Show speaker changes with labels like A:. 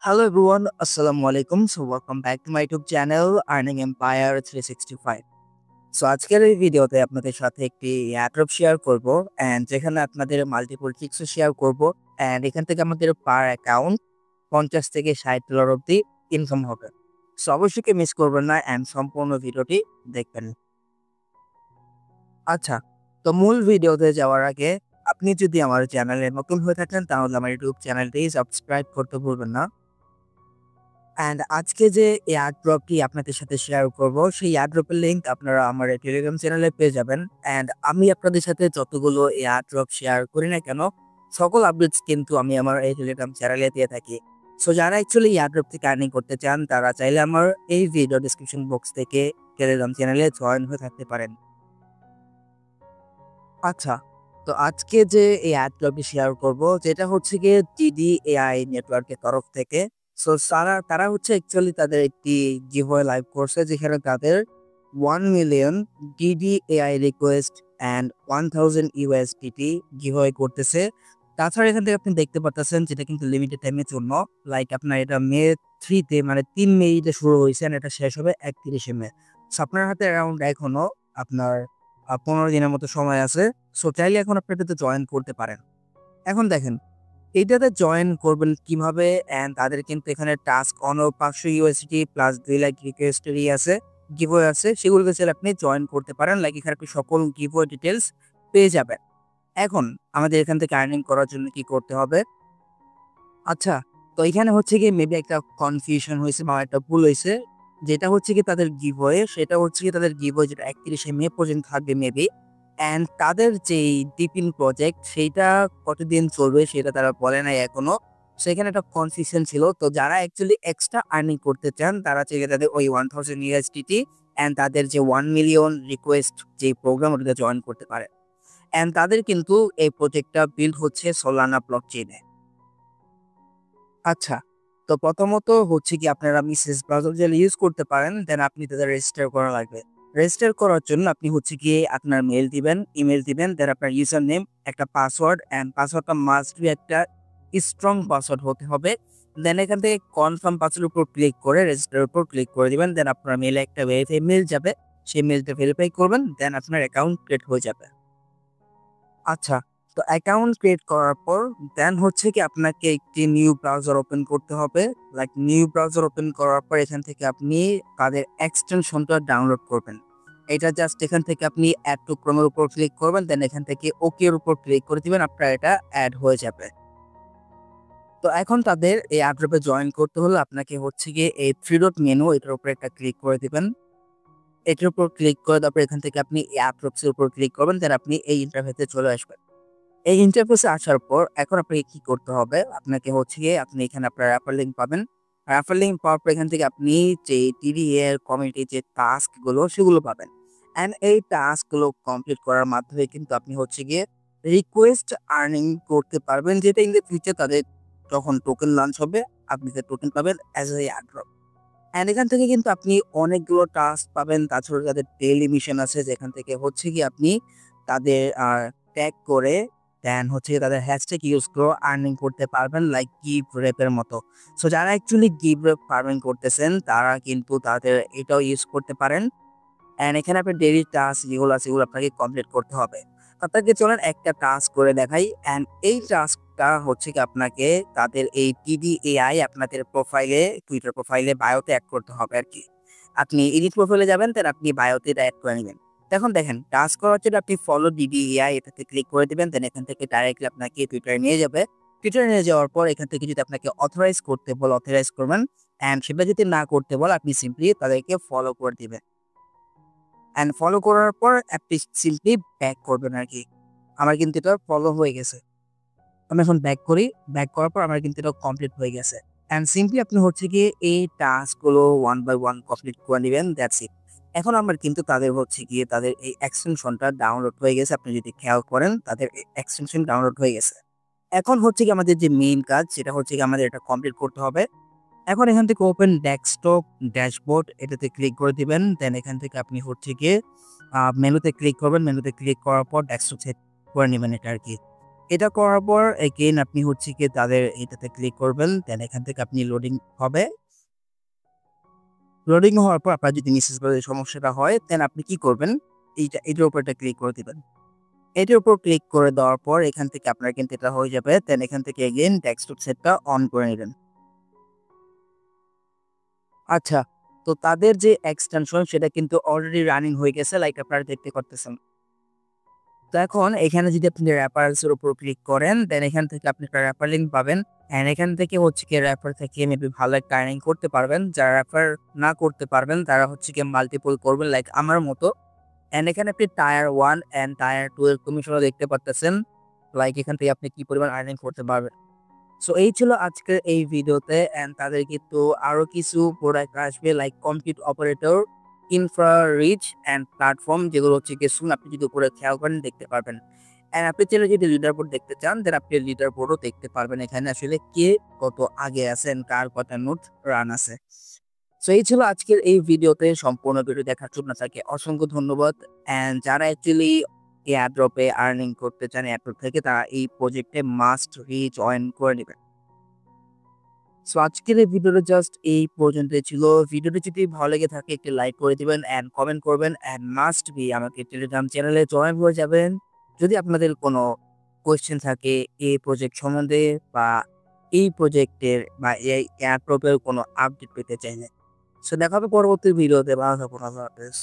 A: Hello everyone, Assalamu alaikum. So welcome back to my YouTube channel Earning Empire 365. So আজকের এই ভিডিওতে আপনাদের সাথে একটি এয়ারড্রপ শেয়ার করব এন্ড যেখানে আপনাদের মাল্টিপল ট্রিক্সও শেয়ার করব এন্ড এখান থেকে আমাদের পার অ্যাকাউন্ট 50 থেকে 60 ডলার অবধি ইনকাম হবে। সো অবশ্যই মিস করবেন না এন্ড সম্পূর্ণ ভিডিওটি দেখবেন। আচ্ছা, তো মূল ভিডিওতে যাওয়ার আগে আপনি যদি আমার চ্যানেলে নতুন হয়ে থাকেন তাহলে আমার ইউটিউব চ্যানেলটি সাবস্ক্রাইব করতে ভুলবেন না। অ্যান্ড আজকে যে এয়ারড্রপটি আপনাদের সাথে শেয়ার করব সেই এয়ারড্রপের লিঙ্ক আপনারা আমার টেলিগ্রাম চ্যানেলে পেয়ে যাবেন। অ্যান্ড আমি আপনাদের সাথে যতগুলো এয়ারড্রপ শেয়ার করি না কেন সকল আপডেটস কিন্তু আমি আমার এই টেলিগ্রাম চ্যানেলে দিয়ে থাকি। সো যারা অ্যাকচুয়ালি এয়ারড্রপ থেকে আর্নিং করতে চান তারা চাইলে আমার এই ভিডিও ডিসক্রিপশন বক্স থেকে টেলিগ্রাম চ্যানেলে জয়েন হয়ে থাকতে পারেন। আচ্ছা, তো আজকে যে এই এয়ারড্রপটি শেয়ার করব যেটা হচ্ছে গিয়ে DDAI নেটওয়ার্কের তরফ থেকে। সো তারা হচ্ছে অ্যাকচুয়ালি তাদের একটি গিভওয়ে লাইভ করছে যেখানে তাদের 1 million DDAI request and 1000 USDT giveaway করতেছে। তাছাড়া এখান থেকে আপনি দেখতে পাচ্ছেন যেটা কিন্তু লিমিটেড টাইমের জন্য। লাইক আপনার এটা মে 3 মানে 3 মেতে শুরু হয়েছে আর এটা শেষ হবে 31 মে। সো আপনার হাতে অ্যারাউন্ড এখনো আপনার 15 দিনের মতো সময় আছে। সো চাইলে এখন আপনি এটাতে জয়েন করতে পারেন। এখন দেখেন এইটাতে জয়েন করবেন কিভাবে অ্যান্ড তাদের কিন্তু এখানে task on 500 USDT plus 2 lakh রিকোয়েস্টেরই আছে, গিভওয়ে আছে, সেগুলোকে চাইলে আপনি জয়েন করতে পারেন। লাইক এখানে আপনি সকল গিভওয়ে ডিটেলস পেয়ে যাবেন। এখন আমাদের এখান থেকে আর্নিং করার জন্য কি করতে হবে? আচ্ছা, তো এখানে হচ্ছে গিয়ে মেবি একটা কনফিউশন হয়েছে বা একটা ভুল হয়েছে। যেটা হচ্ছে কি তাদের গিভওয়ে সেটা হচ্ছে কি তাদের গিভওয়ে যেটা 31 মে পর্যন্ত থাকবে মেবি। অ্যান্ড তাদের যেই ডিপিন প্রজেক্ট সেইটা কতদিন চলবে সেটা তারা বলে নাই এখনো। সেখানে একটা কনফিউশন ছিল। তো যারা অ্যাকচুয়ালি এক্সট্রা আর্নিং করতে চান তারা চাইলে তাদের ওই 1000 USDT অ্যান্ড তাদের যে 1 মিলিয়ন রিকোয়েস্ট যে প্রোগ্রাম ওটাতে জয়েন করতে পারে। অ্যান্ড তাদের কিন্তু এই প্রজেক্টটা বিল্ড হচ্ছে সোলানা ব্লকচেইনে। আচ্ছা, তো প্রথমত হচ্ছে কি আপনারা মিসেস ব্রাউজার যেটা ইউজ করতে পারেন দেন আপনি তাদের রেজিস্টার করা লাগবে। রেজিস্টার করার জন্য আপনি হচ্ছে গিয়ে আপনার মেল দিবেন, ইমেল দিবেন, দেন আপনার ইউজার নেম, একটা পাসওয়ার্ড অ্যান্ড পাসওয়ার্ডটা মাস্ট বি একটা স্ট্রং পাসওয়ার্ড হতে হবে। দেন এখান থেকে কনফার্ম পাসওয়ার্ডের উপর ক্লিক করে রেজিস্টারের উপর ক্লিক করে দিবেন। দেন আপনার মেলে একটা ভেরিফাই মেল যাবে, সেই মেলটা ভেরিফাই করবেন, দেন আপনার অ্যাকাউন্ট ক্রিয়েট হয়ে যাবে। আচ্ছা, তো অ্যাকাউন্ট ক্রিয়েট করার পর দেন হচ্ছে কি আপনাকে একটি নিউ ব্রাউজার ওপেন করতে হবে। লাইক নিউ ব্রাউজার ওপেন করার পর এখান থেকে আপনি তাদের এক্সটেনশনটা ডাউনলোড করবেন। এটা জাস্ট এখান থেকে আপনি অ্যাড টু ক্রোমের উপর ক্লিক করবেন, দেন এখান থেকে ওকে এর উপর ক্লিক করে দিবেন, আপনার এটা অ্যাড হয়ে যাবে। তো এখন তাদের এই অ্যাড্রপে জয়েন করতে হলে আপনাকে হচ্ছে গিয়ে এই থ্রি ডট মেনু এটার উপর একটা ক্লিক করে দিবেন। এটার উপর ক্লিক করে তারপর এখান থেকে আপনি অ্যাড্রপসের উপর ক্লিক করবেন, দেন আপনি এই ইন্টারফেসে চলে আসবেন। এই ইন্টারফেসে আসার পর এখন আপনাকে কি করতে হবে? আপনাকে হচ্ছে গিয়ে আপনি এখানে আপনার রেফার লিংক পাবেন। রেফার লিংক পাওয়ার পর এখান থেকে আপনি যে টিডিএ এর কমিউনিটি যে টাস্ক গুলো সেগুলো পাবেন। অ্যান্ড এই টাস্ক গুলো কমপ্লিট করার মাধ্যমে কিন্তু আপনি হচ্ছে গিয়ে রিকোয়েস্ট আর্নিং করতে পারবেন, যেটা ইন দ্য ফিউচার তাদের যখন টোকেন লঞ্চ হবে আপনি যে টোকেন পাবেন অ্যাজ এ এয়ারড্রপ। অ্যান্ড এখান থেকে কিন্তু আপনি অনেকগুলো টাস্ক পাবেন। তাছাড়া তাদের ডেইলি মিশন আছে যেখান থেকে হচ্ছে কি আপনি তাদের ট্যাগ করে দেন হচ্ছে তাদের হ্যাশট্যাগ ইউজ করে আর্নিং করতে পারবেন লাইক গিভ রেপের মতো। সো যারা অ্যাকচুয়ালি গিভ রেপ ফার্মিং করতেছেন তারা কিন্তু তাদের এটাও ইউজ করতে পারেন। অ্যান্ড এখানে আপনার ডেইলি টাস্ক যেগুলো আছে সেগুলো আপনাকে কমপ্লিট করতে হবে। আপনাকে চলেন একটা টাস্ক করে দেখাই। অ্যান্ড এই টাস্কটা হচ্ছে কি আপনাকে তাদের এই TDAI আপনাদের প্রোফাইলে, টুইটার প্রোফাইলে, বায়োতে অ্যাড করতে হবে আর কি। আপনি এডিট প্রোফাইলে যাবেন, দেন আপনি বায়োতে এটা অ্যাড করে নেবেন। এখন দেখেন টাস্ক করার জন্য আপনি ফলো DDAI এটাতে ক্লিক করে দিবেন, দেন এখান থেকে ডাইরেক্টলি আপনাকে টুইটারে নিয়ে যাবে। টুইটারে নিয়ে যাওয়ার পর এখান থেকে যদি আপনাকে অথরাইজ করতে বলে অথরাইজ করবেন। অ্যান্ড সেটা যদি না করতে বলে আপনি সিম্পলি তাদেরকে ফলো করে দিবেন। অ্যান্ড ফলো করার পর আপনি সিম্পলি ব্যাক করবেন আর কি। আমার কিন্তু এটা ফলো হয়ে গেছে। আমি এখন ব্যাক করি। ব্যাক করার পর আমার কিন্তু এটা কমপ্লিট হয়ে গেছে। অ্যান্ড সিম্পলি আপনি হচ্ছে গিয়ে এই টাস্কগুলো ওয়ান বাই ওয়ান কমপ্লিট করে নেবেন, দ্যাটস ইট। এখন আমার কিন্তু তাদের হচ্ছে গিয়ে তাদের এই এক্সটেনশনটা ডাউনলোড হয়ে গেছে। আপনি যদি খেয়াল করেন তাদের এক্সটেনশন ডাউনলোড হয়ে গেছে। এখন হচ্ছে কি আমাদের যে মেইন কাজ সেটা হচ্ছে কি আমাদের এটা কমপ্লিট করতে হবে। এখন এখান থেকে ওপেন ডেস্কটপ ড্যাশবোর্ড এটাতে ক্লিক করে দিবেন, দেন এখান থেকে আপনি হচ্ছে গিয়ে মেনুতে ক্লিক করবেন। মেনুতে ক্লিক করার পর ডেস্কটপ সেট করে নেবেন এটা আর কি। এটা করার পর এগেইন আপনি হচ্ছে গিয়ে তাদের এটাতে ক্লিক করবেন। দেন এখান থেকে আপনি লোডিং হবে। লোডিং হওয়ার পর আপনার যদি মেসেজ বারের সমস্যাটা হয় দেন আপনি কি করবেন? এটার উপর একটা ক্লিক করে দিবেন। এটার উপর ক্লিক করে দেওয়ার পর এখান থেকে আপনার কিন্তু এটা হয়ে যাবে। দেন এখান থেকে এগেইন ডেস্কটপ সেটটা অন করে নিবেন। আচ্ছা, তো তাদের যে এক্সটেনশন সেটা কিন্তু অলরেডি রানিং হয়ে গেছে লাইক আপনারা দেখতে পারতেছেন। তো এখন এখানে যদি আপনি রেফারেন্স এর উপর ক্লিক করেন দেন এখান থেকে আপনি একটা রেফার লিংক পাবেন। এন্ড এখান থেকে হচ্ছে গিয়ে রেফার থেকে মেবি ভালো একটা আর্নিং করতে পারবেন। যারা রেফার না করতে পারবেন তারা হচ্ছে গিয়ে মাল্টিপল করবেন লাইক আমার মতো। এন্ড এখানে আপনি টায়ার 1 এন্ড টায়ার 2 এর কমিশনও দেখতে পারতেছেন। লাইক এখান থেকে আপনি কি পরিমাণ আর্নিং করতে পারবেন। সো এই ছিল আজকের এই ভিডিওতে এন্ড তাদের কিন্তু আরো কিছু প্রোডাক্ট আসবে like compute operator, infra reach and platform যেগুলো হচ্ছে গিয়ে শুন আপনি যদি উপরে খেয়াল করেন দেখতে পারবেন। এন্ড আপনি চাইলে যদি লিডার বোর্ড দেখতে চান দেন আপনি লিডার বোর্ডও দেখতে পারবেন এখানে আসলে কে কত আগে আছে and কার কত নোট রান আছে। সো এই ছিল আজকের এই ভিডিওতে সম্পূর্ণ ভিডিও দেখার জন্য আপনাকে অসংখ্য ধন্যবাদ। এন্ড যারা অ্যাকচুয়ালি এয়ারড্রপে আর্নিং করতে চান এয়ারড্রপ থেকে তারা এই প্রজেক্টে মাস্ট জয়েন করে নেবেন। সো আজকের এই ভিডিওটা জাস্ট এই পর্যন্তই ছিল। ভিডিওটি যদি ভালো লেগে থাকে একটি লাইক করে দিবেন এন্ড কমেন্ট করবেন এন্ড মাস্ট বি আমাকে টেলিগ্রাম চ্যানেলে জয়েন হয়ে যাবেন। যদি আপনাদের কোনো কোয়েশ্চেন থাকে এই প্রজেক্ট সম্বন্ধে বা এই প্রজেক্টের বা এই এয়ারড্রপের কোনো আপডেট পেতে চাইলে। সো দেখা হবে পরবর্তী ভিডিওতে। ভালো থাকুন। আল্লাহ হাফেজ।